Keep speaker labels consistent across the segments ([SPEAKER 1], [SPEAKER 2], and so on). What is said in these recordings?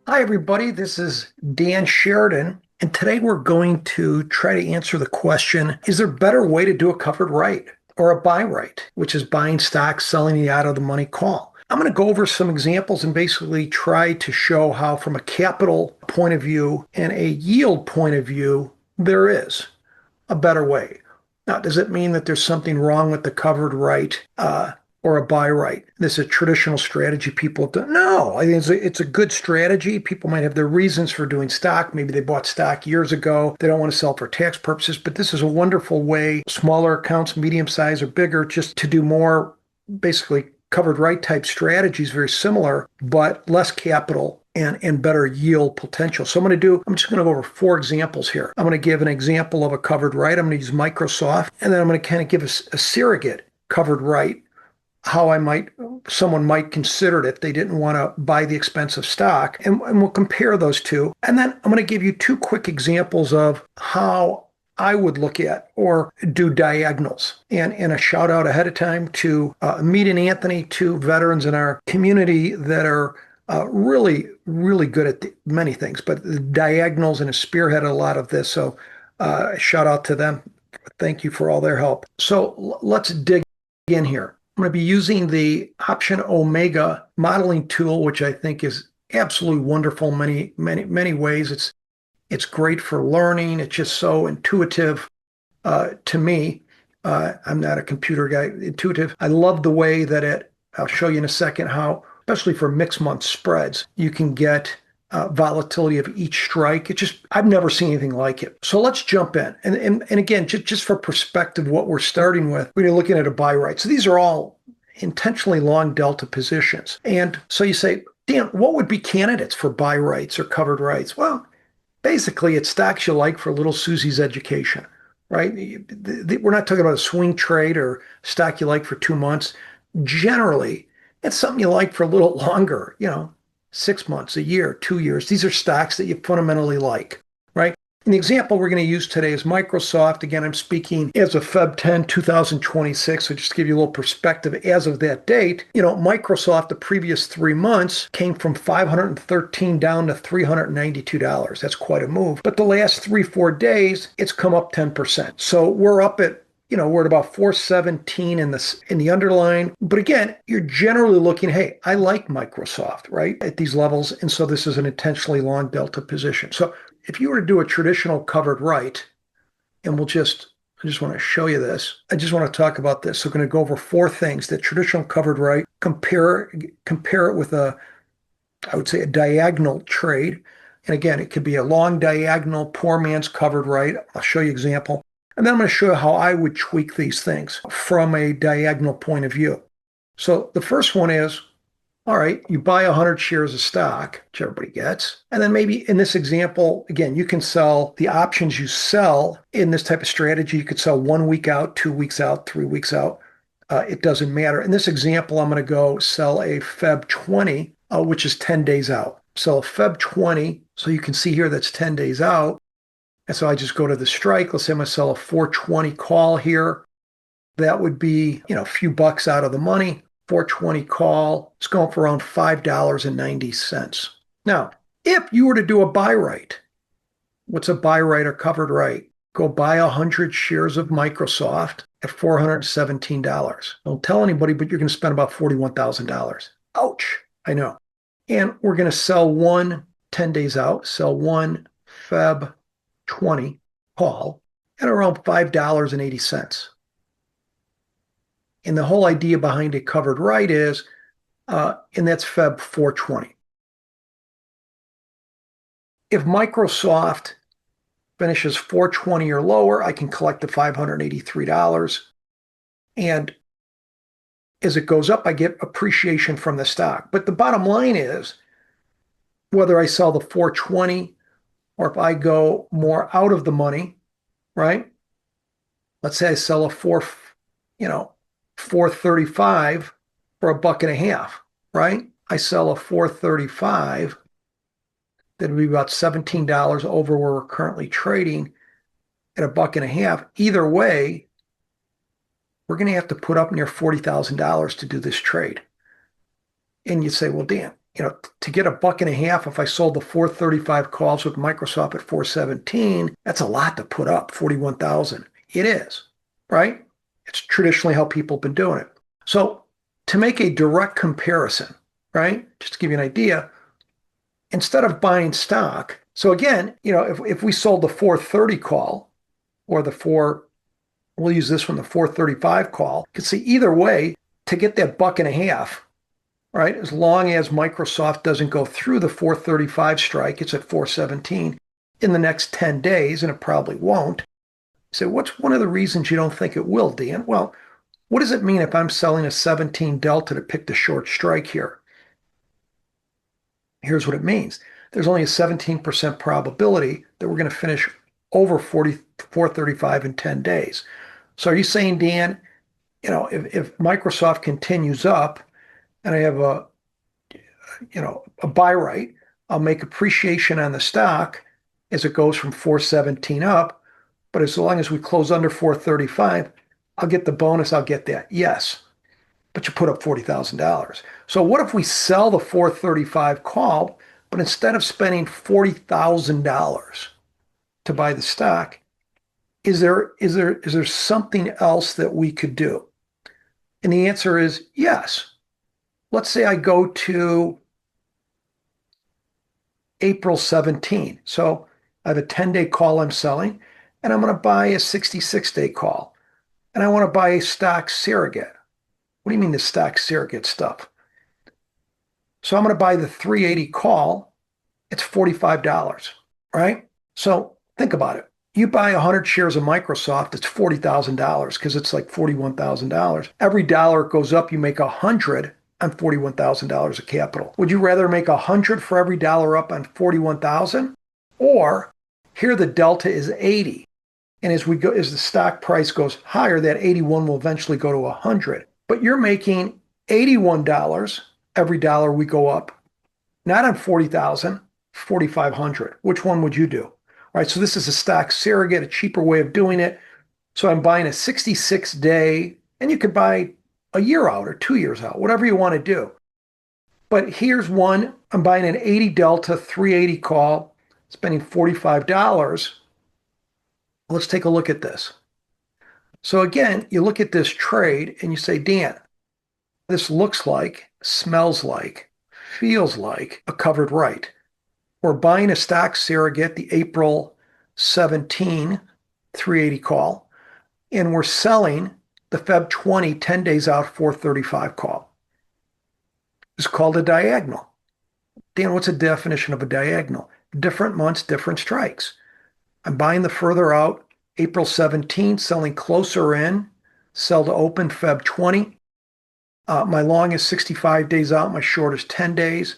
[SPEAKER 1] Hi, everybody. This is Dan Sheridan, and today we're going to try to answer the question, is there a better way to do a covered right or a buy right, which is buying stocks, selling the out of the money call? I'm going to go over some examples and basically try to show how, from a capital point of view and a yield point of view, there is a better way. Now, does it mean that there's something wrong with the covered right or a buy right? This is a traditional strategy people do. No, I think it's a good strategy. People might have their reasons for doing stock. Maybe they bought stock years ago. They don't want to sell for tax purposes, but this is a wonderful way, smaller accounts, medium size or bigger, just to do more basically covered right type strategies, very similar, but less capital and better yield potential. So I'm just going to go over four examples here. I'm going to give an example of a covered right. I'm going to use Microsoft, and then I'm going to kind of give a surrogate covered right, how someone might consider it if they didn't want to buy the expensive stock. And we'll compare those two. And then I'm going to give you two quick examples of how I would look at or do diagonals. And a shout out ahead of time to Meet and Anthony, two veterans in our community that are really, really good at many things, but the diagonals and have spearheaded a lot of this. So shout out to them. Thank you for all their help. So let's dig in here. I'm going to be using the Option Omega modeling tool, which I think is absolutely wonderful in many ways. It's great for learning. It's just so intuitive to me. I'm not a computer guy. Intuitive. I love the way that I'll show you in a second how, especially for mixed month spreads, you can get volatility of each strike. I've never seen anything like it. So let's jump in. And again, just for perspective, what we're starting with, we're looking at a buy right. So these are all intentionally long delta positions. And so you say, Dan, what would be candidates for buy rights or covered rights? Well, basically it's stocks you like for little Susie's education, right? We're not talking about a swing trade or stock you like for 2 months. Generally, it's something you like for a little longer, 6 months, a year, 2 years. These are stocks that you fundamentally like, right? And the example we're going to use today is Microsoft. Again, I'm speaking as of Feb 10, 2026. So just to give you a little perspective, as of that date, Microsoft, the previous 3 months came from $513 down to $392. That's quite a move. But the last 3-4 days, it's come up 10%. So we're up at we're at about 417 in the underlying. But again, you're generally looking, hey, I like Microsoft, right, at these levels. And so this is an intentionally long delta position. So if you were to do a traditional covered right, and I just want to show you this. I just want to talk about this. So I'm going to go over four things. The traditional covered right, compare it with I would say a diagonal trade. And again, it could be a long diagonal, poor man's covered right. I'll show you an example. And then I'm going to show you how I would tweak these things from a diagonal point of view. So the first one is, all right, you buy 100 shares of stock, which everybody gets. And then maybe in this example, again, you can sell the options you sell in this type of strategy. You could sell 1 week out, 2 weeks out, 3 weeks out. It doesn't matter. In this example, I'm going to go sell a Feb 20, which is 10 days out. So Feb 20, so you can see here that's 10 days out. And so I just go to the strike. Let's say I'm going to sell a 420 call here. That would be, a few bucks out of the money. 420 call. It's going for around $5.90. Now, if you were to do a buy right, what's a buy right or covered right? Go buy 100 shares of Microsoft at $417. Don't tell anybody, but you're going to spend about $41,000. Ouch. I know. And we're going to sell one 10 days out, sell one Feb 20 call at around $5.80. And the whole idea behind a covered right is, and that's Feb 420. If Microsoft finishes 420 or lower, I can collect the $583. And as it goes up, I get appreciation from the stock. But the bottom line is, whether I sell the 420 or if I go more out of the money, right? Let's say I sell a 435 for $1.50, right? I sell a 435, that'd be about $17 over where we're currently trading at $1.50. Either way, we're going to have to put up near $40,000 to do this trade. And you say, well, Dan, to get $1.50 if I sold the 435 calls with Microsoft at 417, that's a lot to put up, 41,000. It is, right? It's traditionally how people have been doing it. So to make a direct comparison, right? Just to give you an idea, instead of buying stock, so again, if we sold the 430 call or we'll use this one, the 435 call, you can see either way, to get that $1.50, right? As long as Microsoft doesn't go through the 435 strike, it's at 417 in the next 10 days, and it probably won't. So what's one of the reasons you don't think it will, Dan? Well, what does it mean if I'm selling a 17 delta to pick the short strike here? Here's what it means. There's only a 17% probability that we're going to finish over 435 in 10 days. So are you saying, Dan, if Microsoft continues up and I have a buy right, I'll make appreciation on the stock as it goes from 417 up, but as long as we close under 435, I'll get the bonus, I'll get that. Yes, but you put up $40,000. So what if we sell the 435 call, but instead of spending $40,000 to buy the stock, is there something else that we could do? And the answer is yes. Let's say I go to April 17. So I have a 10-day call I'm selling, and I'm going to buy a 66-day call. And I want to buy a stock surrogate. What do you mean the stock surrogate stuff? So I'm going to buy the 380 call. It's $45, right? So think about it. You buy 100 shares of Microsoft, it's $40,000 because it's like $41,000. Every dollar it goes up, you make 100 on $41,000 of capital. Would you rather make 100 for every dollar up on 41,000? Or here the delta is 80. And as the stock price goes higher, that 81 will eventually go to 100. But you're making $81 every dollar we go up, not on 40,000, 4,500. Which one would you do? All right, so this is a stock surrogate, a cheaper way of doing it. So I'm buying a 66-day, and you could buy a year out or 2 years out, whatever you want to do. But here's one. I'm buying an 80 delta 380 call, spending $45. Let's take a look at this. So again, you look at this trade and you say, Dan, this looks like, smells like, feels like a covered right. We're buying a stock surrogate, the April 17 380 call, and we're selling the Feb 20 10 days out 435 call. It's called a diagonal. Dan, what's a definition of a diagonal? Different months, different strikes. I'm buying the further out April 17, selling closer in, sell to open Feb 20. My long is 65 days out. My short is 10 days.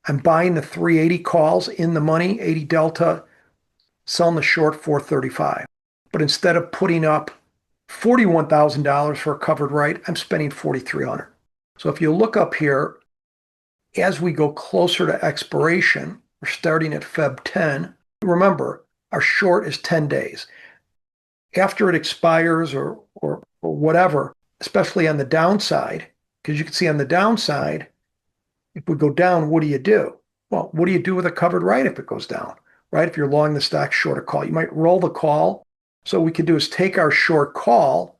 [SPEAKER 1] I'm buying the 380 calls in the money, 80 delta, selling the short 435. But instead of putting up $41,000 for a covered right, I'm spending $4,300. So if you look up here, as we go closer to expiration, we're starting at Feb 10. Remember, our short is 10 days. After it expires or whatever, especially on the downside, because you can see on the downside, if we go down, what do you do? Well, what do you do with a covered right if it goes down, right? If you're long the stock, short a call, you might roll the call. So what we could do is take our short call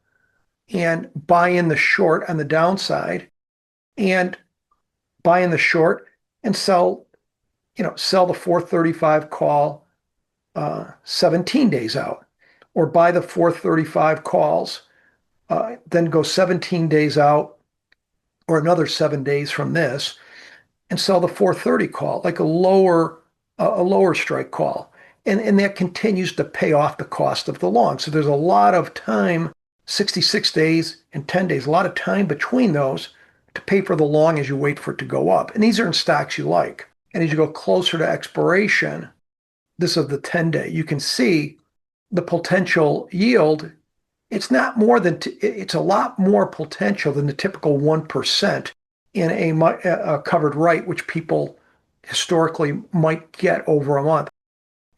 [SPEAKER 1] and buy in the short on the downside and buy in the short and sell the 435 call 17 days out, or buy the 435 calls, then go 17 days out or another 7 days from this and sell the 430 call, like a lower strike call. And that continues to pay off the cost of the long. So there's a lot of time, 66 days and 10 days, a lot of time between those to pay for the long as you wait for it to go up. And these are in stocks you like. And as you go closer to expiration, this is the 10-day, you can see the potential yield. It's not more than, it's a lot more potential than the typical 1% in a covered right, which people historically might get over a month.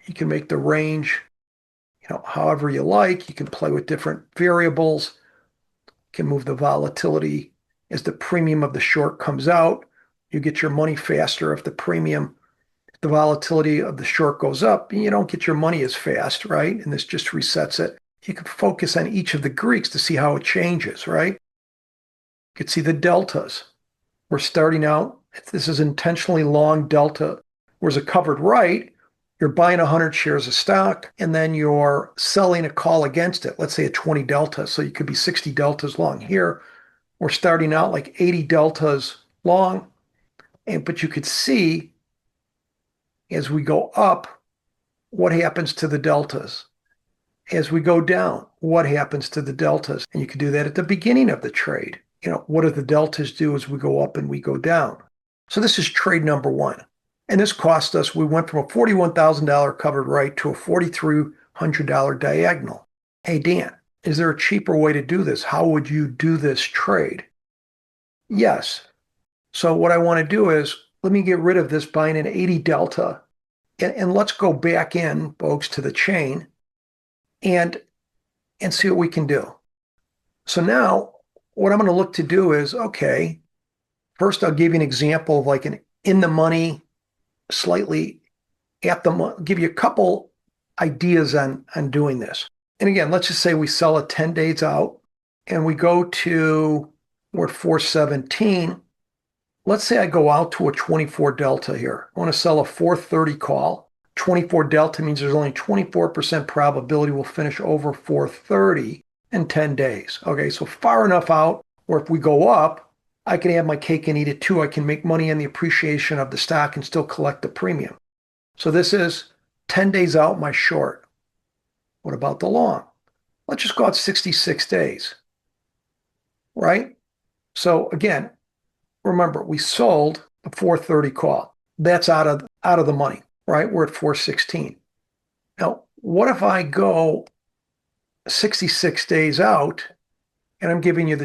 [SPEAKER 1] You can make the range, however you like. You can play with different variables. You can move the volatility as the premium of the short comes out, You get your money faster if the volatility of the short goes up. You don't get your money as fast, right? And this just resets it. You can focus on each of the Greeks to see how it changes, right? You can see the deltas. We're starting out, if this is intentionally long delta, whereas a covered right, you're buying 100 shares of stock and then you're selling a call against it. Let's say a 20 delta. So you could be 60 deltas long here. We're starting out like 80 deltas long. But you could see as we go up, what happens to the deltas? As we go down, what happens to the deltas? And you could do that at the beginning of the trade. What do the deltas do as we go up and we go down? So this is trade number one. And this cost us, we went from a $41,000 covered right to a $4,300 diagonal. Hey, Dan, is there a cheaper way to do this? How would you do this trade? Yes. So what I want to do is, let me get rid of this buying an 80 delta. And let's go back in, folks, to the chain and see what we can do. So now what I'm going to look to do is, okay, first I'll give you an example of like an in the money, slightly at the money, give you a couple ideas on doing this. And again, let's just say we sell it 10 days out and we go to, we're at 417. Let's say I go out to a 24 delta here. I want to sell a 430 call. 24 delta means there's only 24% probability we'll finish over 430 in 10 days. Okay, so far enough out where if we go up, I can have my cake and eat it too. I can make money on the appreciation of the stock and still collect the premium. So this is 10 days out, my short. What about the long? Let's just go out 66 days, right? So again, remember, we sold a 430 call. That's out of the money, right? We're at 416. Now, what if I go 66 days out, and I'm giving you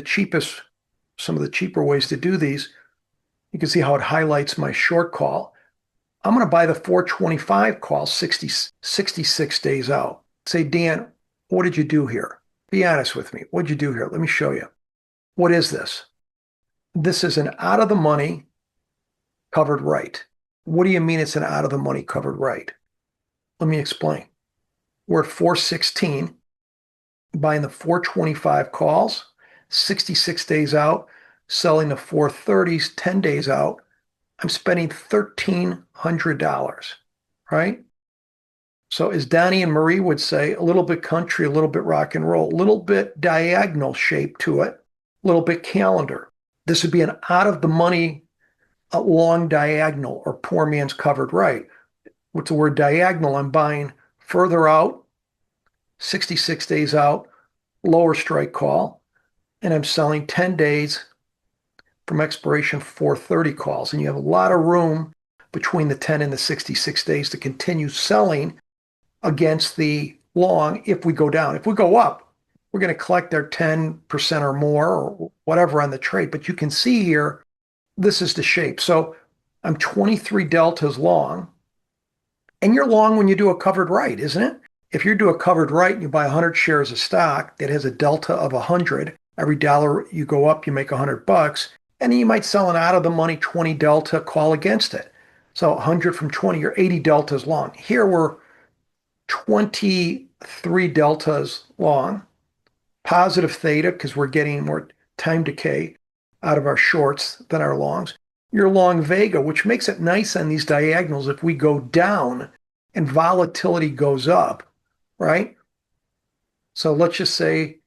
[SPEAKER 1] some of the cheaper ways to do these. You can see how it highlights my short call. I'm going to buy the 425 call 66 days out. Say, Dan, what did you do here? Be honest with me. What did you do here? Let me show you. What is this? This is an out of the money covered right. What do you mean it's an out of the money covered right? Let me explain. We're at 416, buying the 425 calls, 66 days out, selling the 430s 10 days out. I'm spending $1,300, right? So as Donnie and Marie would say, a little bit country, a little bit rock and roll, a little bit diagonal shape to it, a little bit calendar. This would be an out of the money, a long diagonal or poor man's covered right. With the word diagonal, I'm buying further out, 66 days out, lower strike call, and I'm selling 10 days from expiration 430 calls. And you have a lot of room between the 10 and the 66 days to continue selling against the long if we go down. If we go up, we're going to collect our 10% or more or whatever on the trade. But you can see here, this is the shape. So I'm 23 deltas long. And you're long when you do a covered right, isn't it? If you do a covered right and you buy 100 shares of stock that has a delta of 100, every dollar you go up, you make $100. And then you might sell an out of the money 20 delta call against it. So 100 from 20, you're 80 deltas long. Here we're 23 deltas long. Positive theta, because we're getting more time decay out of our shorts than our longs. Your long vega, which makes it nice on these diagonals if we go down and volatility goes up, right? So let's just say,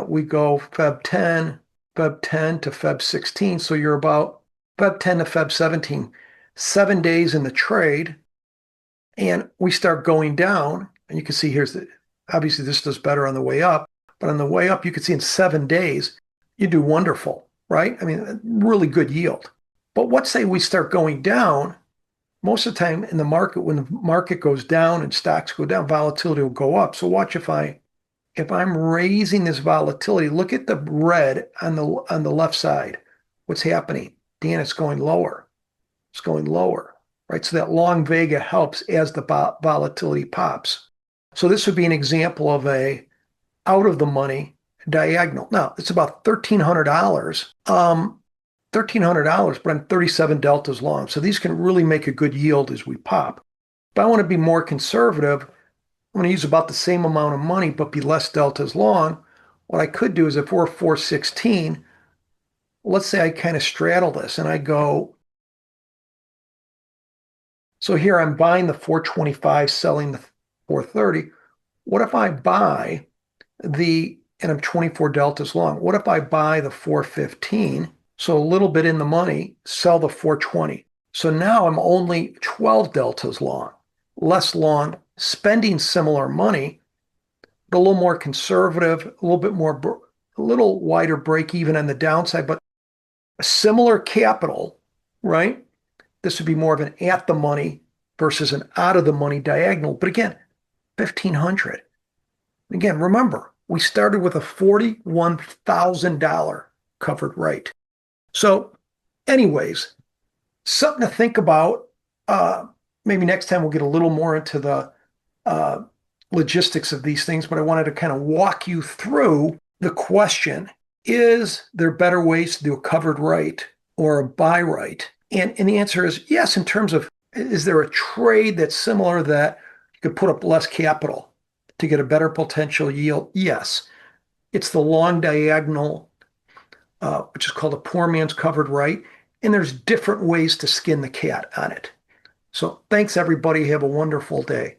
[SPEAKER 1] we go Feb 10 to Feb 16. So you're about Feb 10 to Feb 17, 7 days in the trade. And we start going down. And you can see obviously this does better on the way up. But on the way up, you can see in 7 days, you do wonderful, right? I mean, really good yield. But let's say we start going down. Most of the time in the market, when the market goes down and stocks go down, volatility will go up. So watch if I'm raising this volatility, look at the red on the left side. What's happening? Dan, it's going lower. It's going lower, right? So that long vega helps as the volatility pops. So this would be an example of a out of the money diagonal. Now, it's about $1,300. $1,300, but I'm 37 deltas long. So these can really make a good yield as we pop. If I want to be more conservative, I'm going to use about the same amount of money, but be less deltas long. What I could do is if we're 416, let's say I kind of straddle this and I go, so here I'm buying the 425, selling the 430. What if I buy and I'm 24 deltas long. What if I buy the 415? So a little bit in the money, sell the 420. So now I'm only 12 deltas long, less long, spending similar money, but a little more conservative, a little bit more, a little wider break even on the downside, but a similar capital, right? This would be more of an at the money versus an out of the money diagonal. But again, 1,500. Again, remember, we started with a $41,000 covered rate. So anyways, something to think about. Maybe next time we'll get a little more into the logistics of these things, but I wanted to kind of walk you through the question, is there better ways to do a covered rate or a buy rate? And the answer is yes, in terms of, is there a trade that's similar that you could put up less capital to get a better potential yield? Yes. It's the long diagonal, which is called a poor man's covered rate. And there's different ways to skin the cat on it. So thanks, everybody. Have a wonderful day.